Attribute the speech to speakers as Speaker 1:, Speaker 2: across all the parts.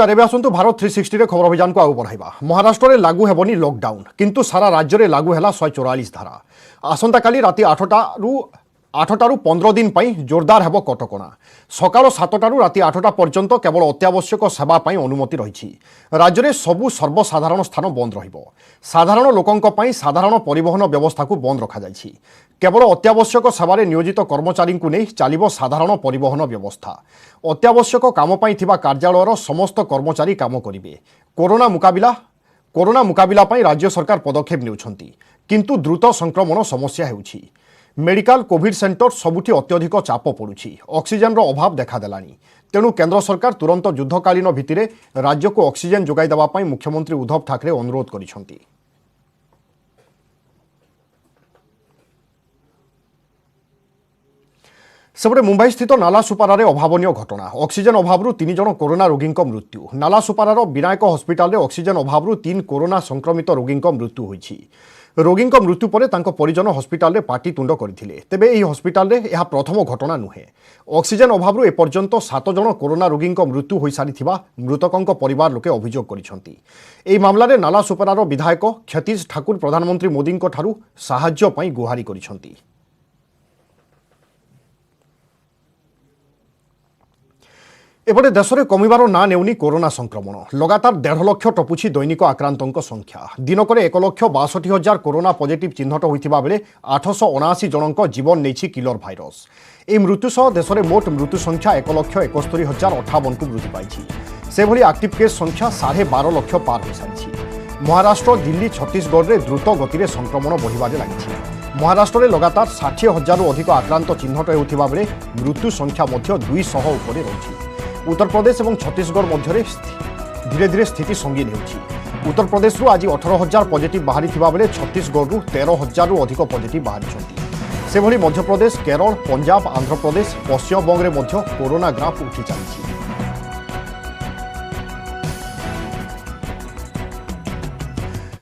Speaker 1: नमस्कार एवं आसतु भारत 360 रे खबर अभियान को आगु बढ़ाइबा। महाराष्ट्र में लागू हेबनी लॉकडाउन किंतु सारा राज्य में लागू है 144 धारा। आसंता काली राति 8टारू 15 दिन पर जोरदार हेब कटकणा। सकाळ 7टारू राति 8टा पर्यंत केवल अत्यावश्यक सेवा पर अनुमति रही। राज्य में सबु सर्वसाधारण स्थान बंद रहिबो। साधारण लोकंक पई साधारण परिवहन व्यवस्था को बंद रखा जायछि। केवल अत्यावश्यक सेवारे नियोजित कर्मचारी को नहीं चलिबो साधारण परिवहन व्यवस्था। अत्यावश्यक काम पई थिबा कार्यालयर समस्त कर्मचारी काम करिवे। कोरोना मुकाबिला पई राज्य सरकार पदक्षेप नेउछंती किंतु द्रुत संक्रमण समस्या हेउछि। मेडिकल कोविड सेंटर सबुठी अत्यधिक चाप पड़ुछि। ऑक्सीजन रो अभाव देखादेलानी। तेणु केंद्र सरकार तुरंत युद्धकालीन भित्तिरे राज्य को ऑक्सीजन जोगाई देबा पई मुख्यमंत्री उद्धव ठाकरे अनुरोध करिसंती। सेपटे मुंबई स्थित नालासुपारारे अभावनीय घटना। ऑक्सीजन अभाव 3 जन कोरोना रोगी मृत्यु। नालासुपारार विनायक हस्पिटाल ऑक्सीजन अभाव 3 कोरोना संक्रमित रोगी मृत्यु होइछि। रोगी मृत्यु पर परिजन हस्पिटाल रे पाटी तुंड करथिले। तेबे एही हस्पिटाल रे यह प्रथम घटना नुहे। ऑक्सीजन अभाव एपर्यंत 7 जन कोरोना रोगी मृत्यु होई सारिथिबा मृतकंक परिवार लोके अभियोग करिसंती। एही मामला रे नालासुपारार विधायक क्षतीश ठाकुर प्रधानमंत्री मोदी ठारू साहाय्य पई गुहारी करिसंती। एपटे देश में कमिबार ना नेउनी कोरोना संक्रमण। लगातार 1.5 लाख टपुछि दैनिक आक्रांतों संख्या। दिनक 1,62,000 कोरोना पॉजिटिव चिन्हट होइथिबा बेले 879 जनक जीवन नेछि किलर भाइरस। ए मृत्यु सह देश में मोट मृत्यु संख्या 1,71,058 को वृद्धि पाइछि। सेभली एक्टिव केस संख्या 12.5 लाख पार हो सारिछि। महाराष्ट्र, दिल्ली, छत्तीसगढ़ में द्रुत गति संक्रमण बढ़िबारे लागिछि। महाराष्ट्र में लगातार 60,000 अधिक आक्रांत चिन्हट होउथिबा बेले मृत्यु संख्या मध्य 200 उपरे रहिछि। उत्तर प्रदेश और छत्तीसगढ़ मध्य धीरे धीरे स्थिति संगीन होउछि। उत्तर प्रदेश आज 18,000 पॉजिटिव बाहरी बेले छत्तीसगढ़ 13,000 अधिक पॉजिटिव बाहरी। सेभली मध्यप्रदेश, केरल, पंजाब, आंध्र प्रदेश, पश्चिमबंग में मध्य कोरोना ग्राफ उठी चली।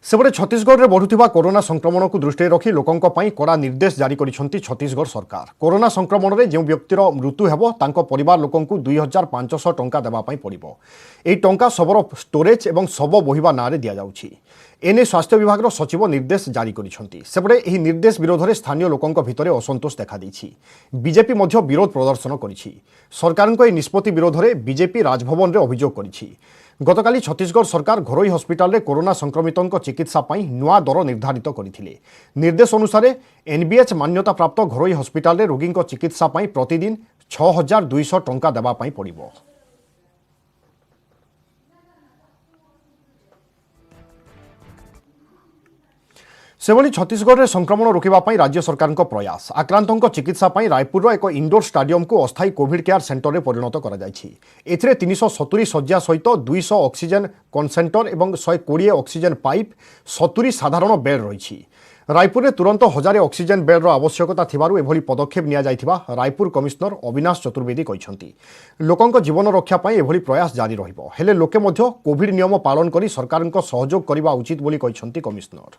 Speaker 1: सेपटे छत्तीसगढ़ में बढ़ुवा कोरोना संक्रमण को दृष्टि रखी लोकों कड़ा निर्देश जारी करिसेंती छत्तीसगढ़ सरकार। कोरोना संक्रमण में जो व्यक्तिर मृत्यु हेबो तांको परिवार लोकों को 2,500 टंका देवाई पड़ो। यह टंका शबर स्टोरेज और शब बोहिबा ना दि जाउछि। एने स्वास्थ्य विभाग सचिव निर्देश जारी करिसेंती। सेपटे यह निर्देश विरोध में स्थानीय लोकों भितर असंतोष देखादेछि। बीजेपी मध्य विरोध प्रदर्शन करिछि। सरकार को निष्पत्ति विरोध में बीजेपी राजभवन में अभियोग करिछि। गतकाली छत्तीसगढ़ सरकार घरोई हस्पिटाल रे कोरोना संक्रमितों चिकित्सा पई नुआ दर निर्धारित करथिले। निर्देश अनुसार एनबीएच मान्यता प्राप्त घरोई हस्पिटाल रे रोगी चिकित्सा पई प्रतिदिन 6,200 टंका देबा पई पड़िबो। सेभली छत्तीसगढ़ में संक्रमण रोकवा राज्य सरकार प्रयास। आक्रांतों चिकित्सा रायपुर एक इंडोर स्टाडियम को अस्थायी कोविड केयर सेंटर में परिणत कर 370 शज्या सहित 200 ऑक्सीजन कन्सेंटर और 120 ऑक्सीजन पाइप 70 साधारण बेड रही। रायपुर में तुरंत 1000 ऑक्सीजन बेड्र आवश्यकता थिबारु एभली पदक्षेप निया जाइथिबा रायपुर कमिश्नर अविनाश चतुर्वेदी कहिसंती। लोकंक जीवन रक्षा पई एभली प्रयास जारी रहिबो। हेले लोके मध्य कोविड नियम पालन करी सरकारक सहयोग करिबा उचित बोली कहिसंती कमिश्नर।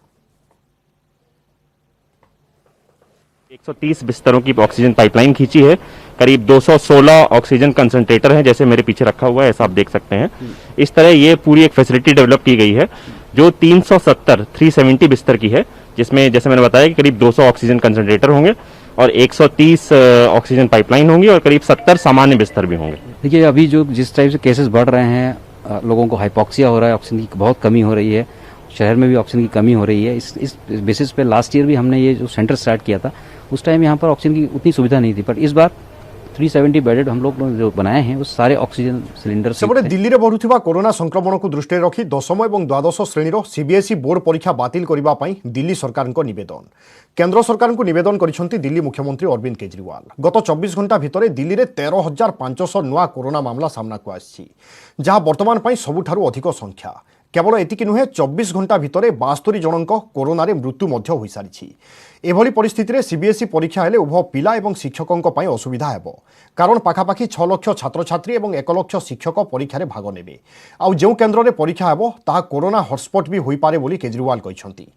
Speaker 2: 130 बिस्तरों की ऑक्सीजन पाइपलाइन खींची है। करीब 216 ऑक्सीजन कंसंट्रेटर हैं, जैसे मेरे पीछे रखा हुआ है, ऐसा आप देख सकते हैं। इस तरह ये पूरी एक फैसिलिटी डेवलप की गई है जो 370 बिस्तर की है, जिसमें जैसे मैंने बताया कि करीब 200 ऑक्सीजन कंसंट्रेटर होंगे और 130 ऑक्सीजन पाइपलाइन होंगी और करीब 70 सामान्य बिस्तर भी होंगे।
Speaker 3: देखिए, अभी जो जिस टाइप से केसेस बढ़ रहे हैं, लोगों को हाइपोक्सिया हो रहा है, ऑक्सीजन की बहुत कमी हो रही है, शहर में भी ऑक्सीजन की कमी हो रही है। इस बेसिस पे लास्ट ईयर भी हमने ये जो सेंटर स्टार्ट किया था, उस टाइम यहाँ पर ऑक्सीजन की उतनी सुविधा नहीं थी, पर इस बार 370 बेडेड हम लोग जो बनाए हैं वो सारे ऑक्सीजन सिलेंडर।
Speaker 1: सेपटे दिल्ली में बढ़ुवा कोरोना संक्रमण को दृष्टि रखी 10th और 12th श्रेणी सीबीएसई बोर्ड परीक्षा बातिल करने पर दिल्ली सरकार को निवेदन। केंद्र सरकार को निवेदन करिसेंती दिल्ली मुख्यमंत्री अरविंद केजरीवाल। गत 24 घंटा भितर दिल्ली में 13,500 नुआ कोरोना मामला सामना को आसी, जहां वर्तमान सबुठारु अधिक संख्या। केवल एतिकी नुहे 24 घंटा भितर 72 जनक कोरोना मृत्यु मध्य होई सारिछि। एभली परिस्थिति रे सीबीएसई परीक्षा हेले उभय पिला एवं शिक्षकों पई असुविधा हेबो, कारण पाखापाखि 6 लाख छात्र छात्री और 1 लाख शिक्षक परीक्षा भाग नेबे। आउ जो केन्द्र में परीक्षा हेबो ताहा कोरोना हॉटस्पॉट भी होई पारे बोली केजरीवाल कहिसंती।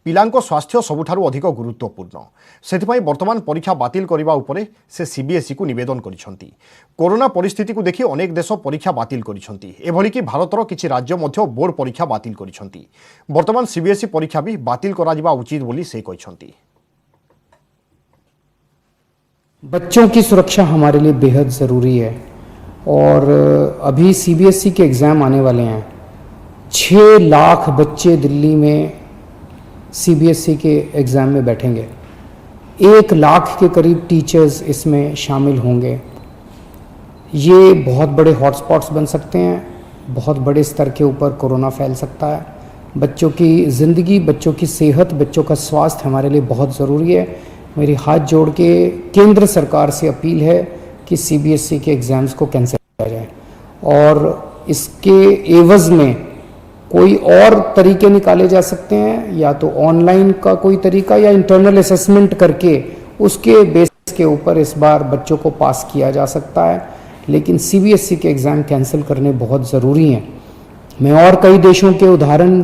Speaker 1: पिलांको स्वास्थ्य सबुठारु अधिक गुरुत्वपूर्ण, सेथिपई वर्तमान परीक्षा बातिल करबा उपरे से सीबीएसई को निवेदन करिसंती। कोरोना परिस्थिति को देखि अनेक देश परीक्षा बातिल करिसंती, एभली कि भारतर किछि राज्य मध्य बोर्ड परीक्षा बातिल करिसंती। वर्तमान सीबीएसई परीक्षा भी बातिल करा जिबा उचित बोली से कहिसंती।
Speaker 4: बच्चों की सुरक्षा हमारे लिए बेहद ज़रूरी है और अभी सीबीएसई के एग्ज़ाम आने वाले हैं। 6 लाख बच्चे दिल्ली में सीबीएसई के एग्ज़ाम में बैठेंगे। 1 लाख के करीब टीचर्स इसमें शामिल होंगे। ये बहुत बड़े हॉटस्पॉट्स बन सकते हैं, बहुत बड़े स्तर के ऊपर कोरोना फैल सकता है। बच्चों की ज़िंदगी, बच्चों की सेहत, बच्चों का स्वास्थ्य हमारे लिए बहुत ज़रूरी है। मेरी हाथ जोड़ के केंद्र सरकार से अपील है कि सीबीएसई के एग्ज़ाम्स को कैंसिल किया जाए और इसके एवज़ में कोई और तरीके निकाले जा सकते हैं, या तो ऑनलाइन का कोई तरीका या इंटरनल असेसमेंट करके उसके बेस के ऊपर इस बार बच्चों को पास किया जा सकता है। लेकिन सीबीएसई के एग्ज़ाम कैंसिल करने बहुत ज़रूरी हैं। मैं और कई देशों के उदाहरण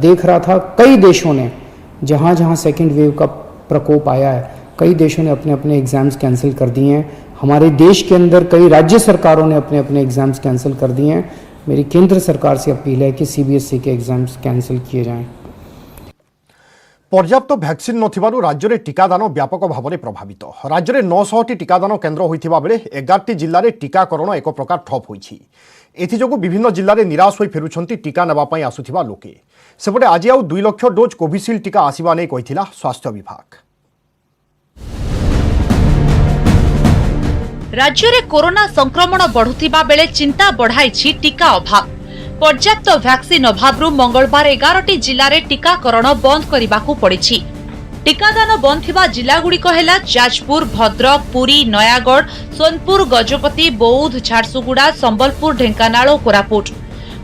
Speaker 4: देख रहा था। कई देशों ने जहाँ जहाँ सेकेंड वेव का प्रकोप आया है, कई देशों ने अपने अपने एग्ज़ाम्स कैंसिल कर दिए हैं। हमारे देश के अंदर कई राज्य सरकारों ने अपने अपने एग्ज़ाम्स कैंसिल कर दिए हैं। मेरी केंद्र सरकार से अपील है कि सीबीएसई के एग्ज़ाम्स कैंसिल किए जाएं।
Speaker 1: पर्याप्त वैक्सीन नथिबारु राज्य में टीकादान व्यापक भाव में प्रभावित। राज्य में 900टी टीकादान केन्द्र होइथिबा बेले 11टी जिल्ला रे टीकाकरण एक प्रकार ठप होइछि। एथिजोगु विभिन्न जिल्ला रे निराश होई फेरुछंती टीका नेबा पई आसुथिबा लोके। सेपटे आज आउ 2 लाख डोज कोविशील्ड टीका आसिबा नै कहिथिला स्वास्थ्य विभाग।
Speaker 5: राज्य में कोरोना संक्रमण बढ़ुथिबा बेले चिंता बढ़ाइछि टीका अभाव। पर्याप्त वैक्सीन अभाव मंगलवार 11टी जिले में टीकाकरण बंद करने पड़ी। टीकादान बंद थिबा जिलागुड़िक हेला जाजपुर, भद्रक, पुरी, नयागढ़, सोनपुर, गजपति, बौद्ध, झारसुगुड़ा, संबलपुर, ढेंकानाल और कोरापुट।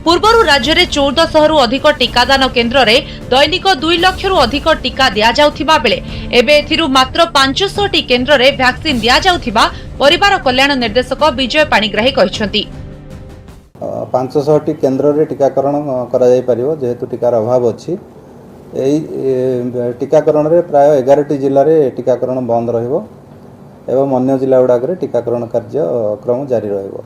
Speaker 5: पूर्वर राज्य में 1400 अधिक टीकादान केन्द्र में दैनिक 2 लाख अधिक टीका दिया जाउथिबा बेले एबे एथिरु मात्र 500टी केन्द्र में वैक्सीन दिया जाउथिबा परिवार कल्याण निर्देशक विजय पाणिग्राही कहिसंती।
Speaker 6: 500टी केन्द्र में टीकाकरण करा जाय परिबो जेहेतु टीकार अभाव अछि। एई टीकाकरण रे प्राय 11टी जिल्ला रे टीकाकरण बंद रहिबो एवं अन्य जिल्ला गुडाक रे टीकाकरण कार्यक्रम जारी रहिबो।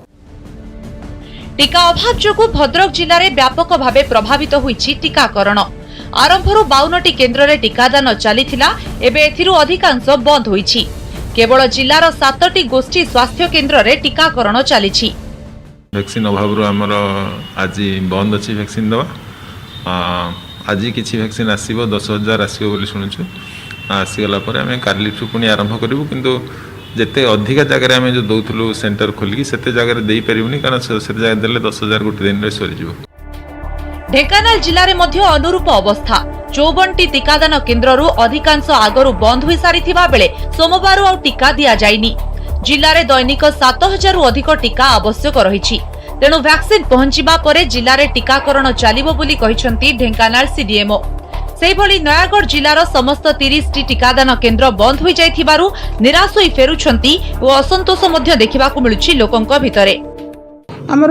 Speaker 5: टीका अभाव जोगु भद्रक जिले में व्यापक भावे प्रभावित होइछि टीकाकरण। आरंभरू 52टी केन्द्र में टीकादान चलीथिला, एबे एथिरु अधिकांश बंद होइछि। केवल जिलार 7टी गोष्ठी स्वास्थ्य केन्द्र में टीकाकरण चलीछि।
Speaker 7: वैक्सीन अभाव आमर आज बंद अच्छी वैक्सीन दवा आज किसी वैक्सीन आसो 10,000 आसो बोली शुणुचु। आसीगला आम काली पुणी आरंभ करूँ, किंतु जिते अधिका जगह आम जो दौलू सेंटर खोलिकी से जगह दे पारूनी, कारण से जगह देले 10,000 गोटे दिन में सरीज।
Speaker 5: ढेंकानाल जिले में अनुरूप अवस्था। 54टी टीकादान केन्द्र अधिकांश आगरू बंद हो सारिथिबा बेले सोमवार आउ टीका दिया जाइनी। जिले में दैनिक 7,000 अधिक टीका आवश्यक रही, तेणु वैक्सीन पहुंचीबा परे जिले में टीकाकरण चलिबो बोली कहिसंती ढेंकानाल सीडीएमओ। सेहिभଳି नयागढ़ जिलार समस्त 30टी टीकादान केन्द्र बंद हो जाइथिबारु निराश होई फेरुछंती ओ असंतोष मध्य देखिबाकू मिलुछि लोकंक भितरे।
Speaker 8: आमर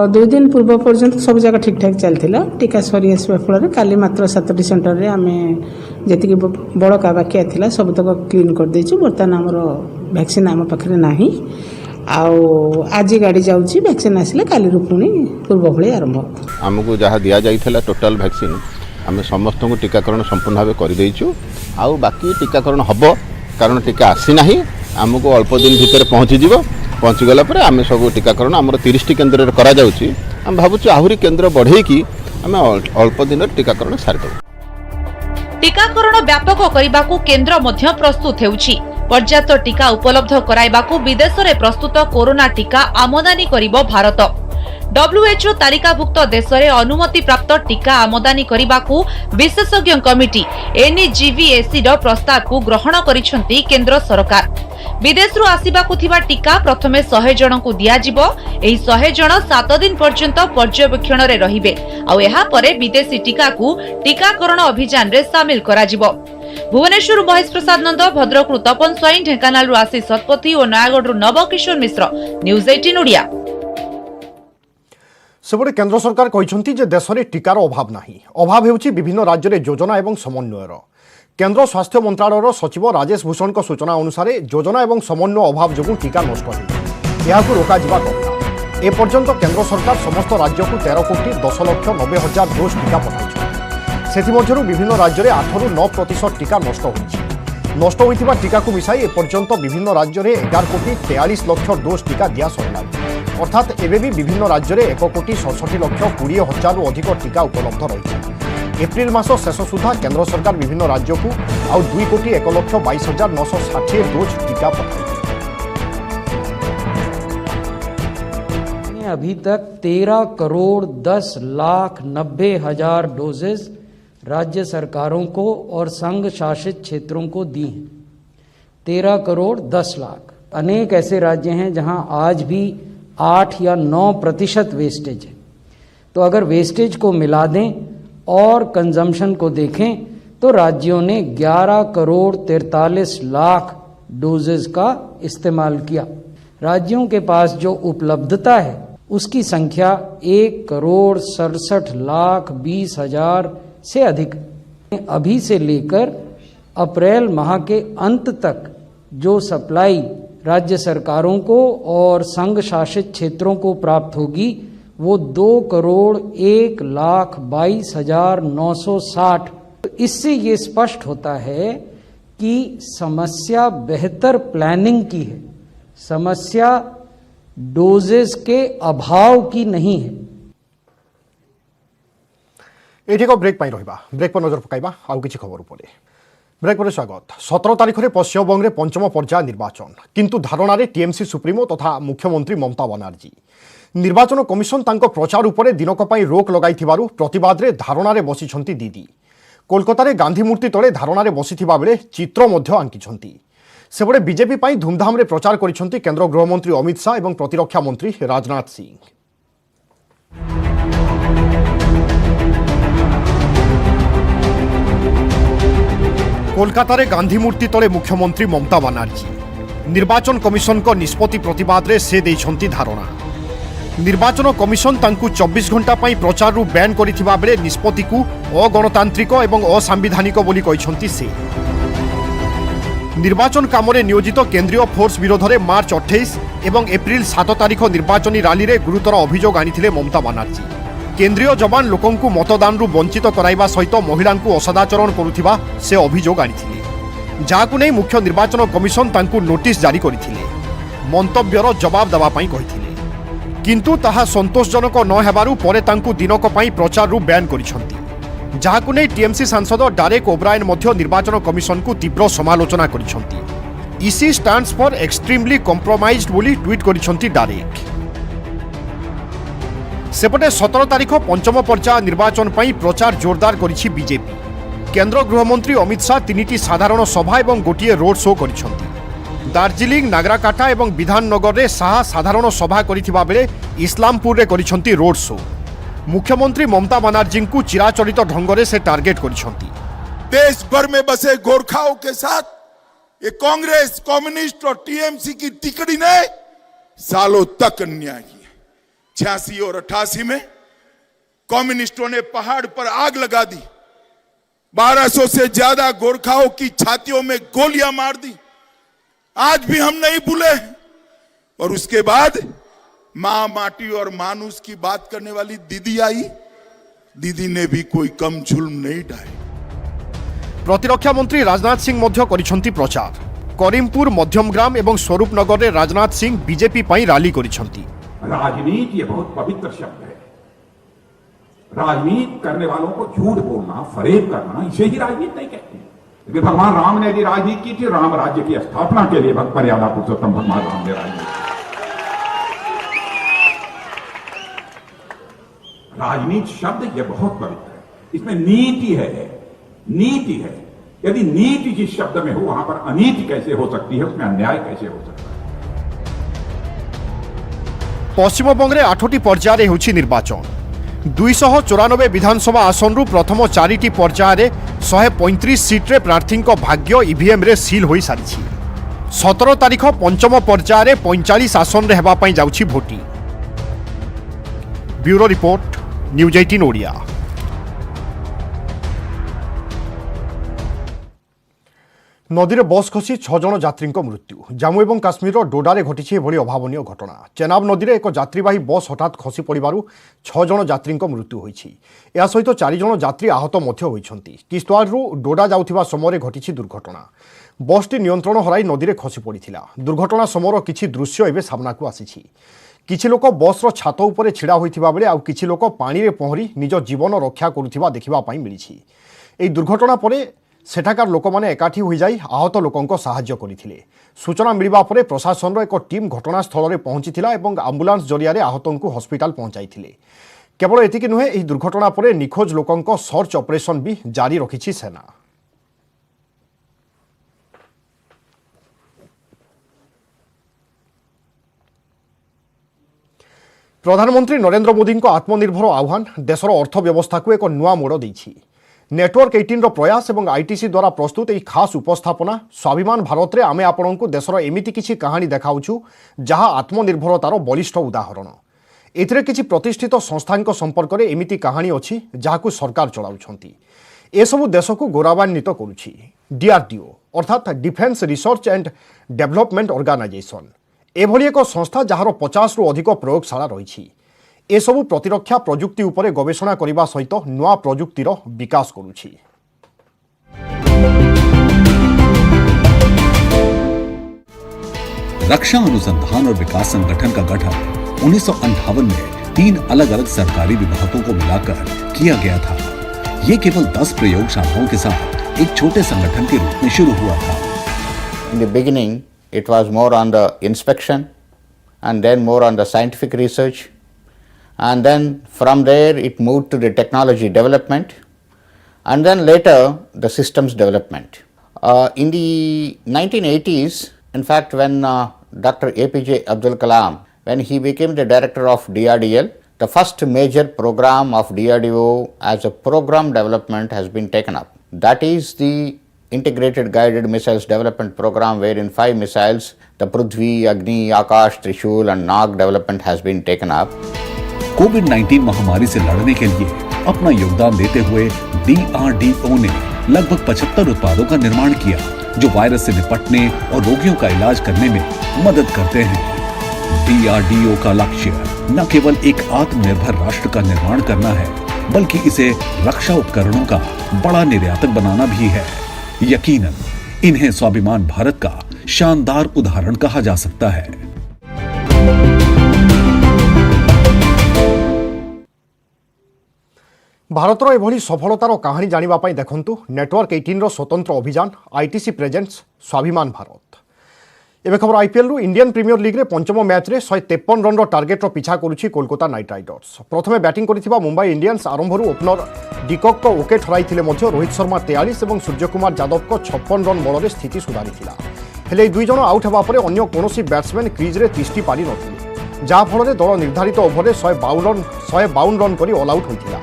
Speaker 8: 2 दिन पूर्व पर्यंत सब जगह ठीक ठाक चलता। टीका सरी आसवा फल काली मात्र 7टी सेंटर में आम जी बड़का बाकी था सबतक क्लीन कर देचु। बर्तमान आमर वैक्सीन आम पाखे ना। आज गाड़ी जाऊँगी, वैक्सीन आसिले काली पुणी पूर्व भाई आरंभ।
Speaker 9: आमको जहाँ दि जाइए टोटाल वैक्सीन आम समस्त को टीकाकरण संपूर्ण भाव करदेचु। आउ बाकी टीकाकरण हम कारण टीका आसीना, आमको अल्प दिन भितर पहुँचीगला आम सब टीकाकरण आम 30टी केन्द्र में करा जाउची। आम भावुँ आहरी केन्द्र बढ़ेकी आम अल्प दिन टीकाकरण सारिदेव।
Speaker 5: टीकाकरण व्यापक करने को केन्द्र मध्य प्रस्तुत हेउछि। पर्याप्त टीका उपलब्ध कराइबाकू विदेश में प्रस्तुत कोरोना टीका आमदानी करिबो भारत। WHO तालिकाभुक्त देश में अनुमति प्राप्त टीका आमदानी करने विशेषज्ञ कमिटी NEGVAC प्रस्ताव को ग्रहण करिसेंती केंद्र सरकार। विदेश रु आसिबाकु थिबा टीका प्रथमे 100 जन को दियाजिबो। एही 100 जन 7 दिन पर्यंत पर्यवेक्षण रे रहिबे आ एहा परे विदेशी टीका को टीकाकरण अभियान रे शामिल कराजिबो। भुवनेश्वर महेश प्रसाद नंद, भद्रक तपन स्वाई, ढेंकानाल आशीष शतपथी और नयागढ़ नवकिशोर मिश्र, न्यूज 18 ओडिया।
Speaker 1: सेपटे केंद्र सरकार कहते जे देश में टीकार अभाव नहीं, अभाव होउछि विभिन्न राज्य में योजना और समन्वयर। केंद्र स्वास्थ्य मंत्रालय सचिव राजेश भूषण सूचना अनुसार योजना और समन्वय अभाव जो टीका नष्ट हो रोक दरकार। एपर्यंत केंद्र सरकार समस्त राज्य को 13 कोटी 10 लाख 90 हजार डोज टीका पठाई। से विभिन्न राज्य में 8 ରୁ 9% टीका नष्ट होता टीका को मिसाई एपर्यंत विभिन्न राज्य में 11 कोटी 43 लाख डोज टीका दिया सरला। अर्थात एवं भी विभिन्न राज्य में 1 कोटी 67 लाख 20 हजार अधिक टीका उपलब्ध रही। एप्रिल मास शेष सुधा केंद्र सरकार विभिन्न राज्यों को आउ 2 कोटी 1 लाख 22 हजार 960 डोज टीका पठाई।
Speaker 4: अभी तक 13 करोड़ 10 लाख 90 हजार डोजेस राज्य सरकारों को और संघ शासित क्षेत्रों को दी हैं। 13 करोड़ 10 लाख। अनेक ऐसे राज्य हैं जहां आज भी 8 या 9% वेस्टेज है। तो अगर वेस्टेज को मिला दें और कंजम्पशन को देखें तो राज्यों ने 11 करोड़ 43 लाख डोजेस का इस्तेमाल किया। राज्यों के पास जो उपलब्धता है उसकी संख्या 1 करोड़ 67 लाख 20 हजार से अधिक। अभी से लेकर अप्रैल माह के अंत तक जो सप्लाई राज्य सरकारों को और संघ शासित क्षेत्रों को प्राप्त होगी वो 2 करोड़ 1 लाख 22 हजार 960। इससे ये स्पष्ट होता है कि समस्या बेहतर प्लानिंग की है, समस्या डोजेस के अभाव की नहीं है।
Speaker 1: एठी को ब्रेक पाई रहिबा, ब्रेक पर नजर पकाइबा आउ किछि खबर उपरे। ब्रेक पर स्वागत। 17 तारीख में पश्चिमबंग में 5म पर्याय निर्वाचन, किंतु धारणा रे टीएमसी सुप्रीमो तथा मुख्यमंत्री ममता बनर्जी निर्वाचन कमिशन तांको प्रचार उपरे दिनक पई रोक लगाइथिबारु प्रतिवाद रे धारणा रे बसिछंती दीदी। कोलकाता रे गांधी मूर्ति तले धारणा रे बसिथिबा बेले चित्र मध्य आंकिछंती। सेबडे बीजेपी पई धूमधाम रे प्रचार करिछंती केंद्र गृहमंत्री अमित शाह एवं प्रतिरक्षा मंत्री राजनाथ सिंह। कोलकाता रे गांधी मूर्ति तले मुख्यमंत्री ममता बनर्जी निर्वाचन कमिशन को निष्पत्ति प्रतिवाद रे से देइछंती धारणा। निर्वाचन कमिशन तांकु 24 घंटा पई प्रचार रु बैन करिथिबा बेले निष्पत्ति को अगणतांत्रिक एवं असंवैधानिक बोली कहिछंती से। निर्वाचन कामरे नियोजित केंद्रीय फोर्स विरोध में मार्च 28 एवं एप्रिल 7 तारीख निर्वाचनी रैली रे गुरुतर अभियोग आनिथिले ममता बनर्जी। केंद्रीय जवान लोकों को मतदान रु वंचित कराइबा सहित महिला को असदाचरण करुथिबा से अभियोग आनिथिले, जाहाकु नै मुख्य निर्वाचन कमिशन तांकु नोटिस जारी करिथिले। मंतव्यर जवाब देबा पई कहिथिले, किंतु ताहा संतोषजनक न हेबारु परे तांकु दिनक पई प्रचार रु बैन करिसंती, जाहाकु नै टीएमसी सांसद डारेक ओब्रायन मध्य निर्वाचन कमिशन को तीव्र समालोचना करिसंती। EC stands for extremely compromised बोली ट्वीट करिसंती डारेक। सेपटे 17 तारीख 5म पर्याय निर्वाचन पई प्रचार जोरदार करिछि बीजेपी। केंद्र गृहमंत्री अमित शाह 3टी साधारण सभा एवं गोटिए रोड शो करिसंती। दार्जिलिंग, नागराकाटा एवं विधाननगर रे शाह साधारण सभा करिथिबा बेले इस्लामपुर रे करिसंती रोड शो। मुख्यमंत्री ममता बनर्जी को चिराचरित ढंग से टार्गेट करिसंती।
Speaker 10: देश भर में बसे गोरखाओं के साथ ये कांग्रेस, कम्युनिस्ट और टीएमसी की टिकड़ी ने सालों तक अन्याय किया। 86 और 88 में कम्युनिस्टों ने पहाड़ पर आग लगा दी, 1200 से ज्यादा गोरखाओं की छातियों में गोलियां मार दी। आज भी हम नहीं भूले। और उसके बाद मां माटी और मानुस की बात करने वाली दीदी आई, दीदी ने भी कोई कम जुल्म नहीं ढाए।
Speaker 1: प्रतिरक्षा मंत्री राजनाथ सिंह मध्य करिसंती प्रचार। करीमपुर, मध्यमग्राम एवं स्वरूपनगर रे राजनाथ सिंह बीजेपी पई रैली करिसंती।
Speaker 11: राजनीति ये बहुत पवित्र शब्द है। राजनीति करने वालों को झूठ बोलना, फरेब करना, इसे ही राजनीति नहीं कहते। लेकिन भगवान राम ने भी राजनीति की थी, राम राज्य की स्थापना के लिए भक्त मर्यादा पुरुषोत्तम भगवान राम ने राजनीति। राजनीति शब्द यह बहुत पवित्र है, इसमें नीति है, नीति है। यदि नीति जिस शब्द में हो वहां पर अनीति कैसे हो सकती है, उसमें अन्याय कैसे हो सकता है।
Speaker 1: पश्चिमबंग में 8टी पर्यायर होछि निर्वाचन 294 विधानसभा आसन रु प्रथम 4टी पर्यायर 135 सीट्रे प्रार्थी भाग्य ईवीएम रे सील हो सारी 17 तारीख पंचम पर्यायर 45 आसन रे हेबा पई जाउछि voting. Bureau report news 18 Odia. नदी में बस खसी 6 जन यात्री मृत्यु। जम्मू और काश्मीर डोडारे घटी एभली अभावन घटना। चेनाब नदी में एक यात्रीवाही बस हठात खसी पड़ू 6 जन यात्री मृत्यु होती। या सहित 4 जन यात्री आहत होती। किश्तवाड़ डोडा जाउथिबा समय घटी दुर्घटना। बसटी नियंत्रण हराई नदी में खसी पड़ा। दुर्घटना समय किछि दृश्य एवं सामना को आसी। किछि लोक बस छात उपरे छिड़ा होइथिबा बेले आउ किछि लोक पानी रे पहरी निज जीवन रक्षा करुथिबा देखिबा पई मिलिछि। एई दुर्घटना परे सेठाकार लोक मैंने एकाठी हो जाई आहत लोकों साहाय्य करथिले। सूचना मिलवा परे प्रशासन एक टीम घटनास्थल में पहुंचीथिला एवं आंबुलांस जरिया आहतों को हस्पिटाल पहुंचाइथिले। केवल एतिक नुहे एही दुर्घटना परे निखोज लोकों सर्च ऑपरेशन भी जारी रखिछि सेना। प्रधानमंत्री नरेंद्र मोदी को आत्मनिर्भर आह्वान देशर अर्थव्यवस्था को एक नुआ मोड़ देछि। नेटवर्क 18 प्रयास और आईटीसी द्वारा प्रस्तुत एक खास उपस्थापना स्वाभिमान भारत रे आमे आपण को देशर एमिति किछि कहानी देखाउछु जहाँ आत्मनिर्भरतार बलिष्ठ उदाहरण। एथिरे किछि प्रतिष्ठित संस्थान संपर्क में एमिति कहानी अछि जहाकु सरकार चलाउछंती। ए सबु देश को गौरवान्वित करुछि। डीआरडीओ अर्थात defence research and development organisation एभली एक संस्था जार 50 रु अधिक प्रयोगशाला रही। एसबु प्रतिरक्षा प्रजुक्ति उपरे गवेषणा करने सहित नुआ प्रजुक्तिर विकास करुछि।
Speaker 12: रक्षा अनुसंधान और विकास संगठन का गठन 1958 में 3 अलग अलग सरकारी विभागों को मिलाकर किया गया था। ये केवल 10 प्रयोगशालाओं के साथ एक छोटे संगठन के रूप में शुरू हुआ था।
Speaker 9: In the beginning, it was more on the inspection and then more on the scientific research. And then from there it moved to the technology development and then later the systems development. In the 1980s, in fact when Dr. APJ Abdul Kalam, when he became the director of DRDL, the first major program of DRDO as a program development has been taken up. That is the Integrated Guided Missiles Development Program, wherein 5 missiles, the Prithvi, Agni, Akash, Trishul and Nag development has been taken up.
Speaker 12: कोविड-19 महामारी से लड़ने के लिए अपना योगदान देते हुए DRDO ने लगभग 75 उत्पादों का निर्माण किया जो वायरस से निपटने और रोगियों का इलाज करने में मदद करते हैं। DRDO का लक्ष्य न केवल एक आत्मनिर्भर राष्ट्र का निर्माण करना है, बल्कि इसे रक्षा उपकरणों का बड़ा निर्यातक बनाना भी है। यकीनन इन्हें स्वाभिमान भारत का शानदार उदाहरण कहा जा सकता है।
Speaker 1: भारतर एभली सफलतार कहानी जानिबा देखंतु नेटवर्क 18 स्वतंत्र अभियान आईटीसी प्रेजेंट्स स्वाभिमान भारत। एवं खबर आईपीएल रु इंडियन प्रीमियर लीग रे पंचम मैच रे 153 रन टार्गेट पिछा करुछि कोलकाता नाइट राइडर्स। प्रथमे बैटिंग करिथिबा मुंबई इंडियंस आरंभरू ओपनर डिकॉक को विकेट हराइथिले मध्य रोहित शर्मा 43 और सूर्यकुमार यादव को 56 रन बल स्थिति सुधारिथिला। हेले 2 जन आउट हेबा परे अन्य कोनोसी बैट्समैन क्रीज रे तिष्टि पारि नथिले, जहा फल दल निर्धारित ओभर 152 रन करी ऑल आउट होइथिला।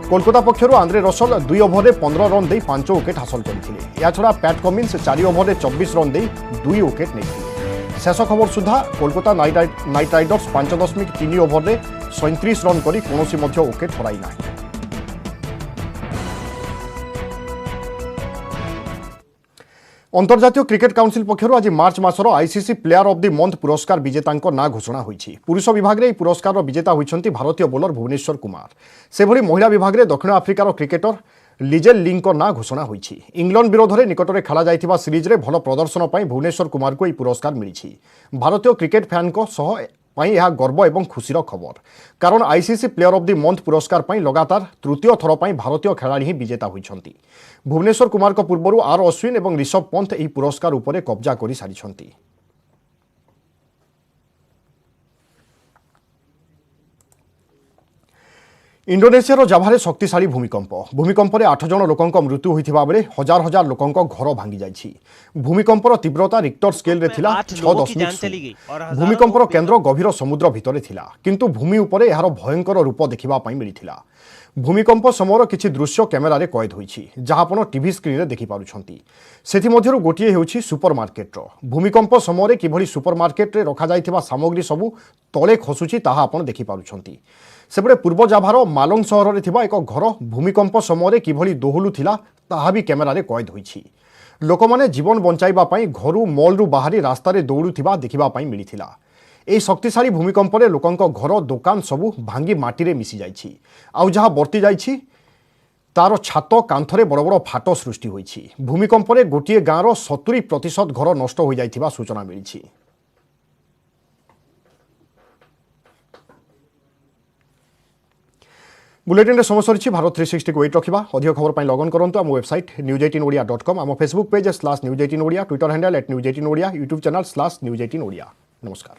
Speaker 1: कोलकाता पक्षर आंद्रे रसल 2 ओभर 15 रन दे 5 विकेट हासिल करते। या छड़ा पैट कमिंस 4 ओभर 24 रन दे 2 विकेट नहीं। शेष खबर सुधा Kolkata Knight Riders 5.3 over 37 run करी कौनसी विकेट हराई ना। अंतर्जातीय क्रिकेट काउंसिल पक्षर आज मार्च मासर ICC player of the month पुरस्कार विजेता ना घोषणा होईछि। पुरुष विभाग में पुरस्कार विजेता होइछन्ति भारतीय बोलर भुवनेश्वर कुमार। सेभली महिला विभाग में दक्षिण आफ्रिकार क्रिकेटर लिजेल लिंग ना घोषणा होईछि। इंग्लैंड विरोध में निकट में खेला जाइथिबा सीरीज रे भल प्रदर्शन पर भुवनेश्वर कुमार को यह पुरस्कार मिली। भारतीय क्रिकेट फैन यह गर्व और खुशीर खबर, कारण ICC player of the month पुरस्कार पर लगातार तृतीय थर पर भारतीय खेलाड़ी ही विजेता होइछन्ति। भुवनेश्वर कुमार को पूर्व आर अश्विन और ऋषभ पंत यह पुरस्कार उपरे कब्जा कर सारी। इंडोनेशिया जाभारे शक्तिशाली भूमिकंपर 8 जन लोकंक मृत्यु होइथिबा बेले हजार हजार लोकंक घर भांगी जाइछि। भूमिकंपर तीव्रता रिक्टर स्केल रे थिला 6.0। भूमिकंपर केंद्र गभीर समुद्र भितरे थिला, किंतु भूमि उपरे एहार भयंकर रूप देखिबा पई मिलिथिला। भूमिकंप समयର କିଛି ଦୃଶ୍ୟ କ୍ୟାମେରାରେ କଏଦ ହୋଇଛି, ଯାହା ଆପଣ ଟିଭି ସ୍କ୍ରିନରେ ଦେଖିପାରୁଛନ୍ତି। ସେଥିମଧ୍ୟରୁ ଗୋଟିଏ ହେଉଛି ସୁପରମାର୍କେଟର। ଭୂମିକମ୍ପ ସମୟରେ କିଭଳି ସୁପରମାର୍କେଟରେ ରଖାଯାଇଥିବା ସାମଗ୍ରୀ ସବୁ ତଳେ ଖସୁଛି ତାହା ଆପଣ ଦେଖିପାରୁଛନ୍ତି। ସେପଟେ ପୂର୍ବ ଜାଭାର ମାଲଙ୍ଗ ସହରରେ ଥିବା ଏକ ଘର ଭୂମିକମ୍ପ ସମୟରେ କିଭଳି ଦୋହଲୁଥିଲା ତାହା ବି କ୍ୟାମେରାରେ କଏଦ ହୋଇଛି। ଲୋକମାନେ ଜୀବନ ବଞ୍ଚାଇବା ପାଇଁ ଘରୁ ମଲ୍ରୁ ବାହାରି ରାସ୍ତାରେ ଦୌଡୁଥିବା ଦେଖିବା ପାଇଁ ମିଳିଥିଲା। এই শক্তিশালী ভূমিকম্পরে লোকଙ୍କ ঘর দোকান সবু ভাঙ্গি মাটিরে মিশি যাইছি, আউ যাহা বর্তি যাইছি তার ছাত কান্থরে বড় বড় ফাট সৃষ্টি হয়েছি। ভূমিকম্পরে গোটিয়ে গাঁর 70% ঘর নষ্ট হয়ে যাইଥିବା সূচনা মিলিছি। बुलेटिन समय सरी भारत 360 को वेट रखा। अधिक खबर पर लगन करूँ आम वेबसाइट news18odia.com, आम Facebook page /news18odia, Twitter handle @news18odia, YouTube channel /news18odia। नमस्कार।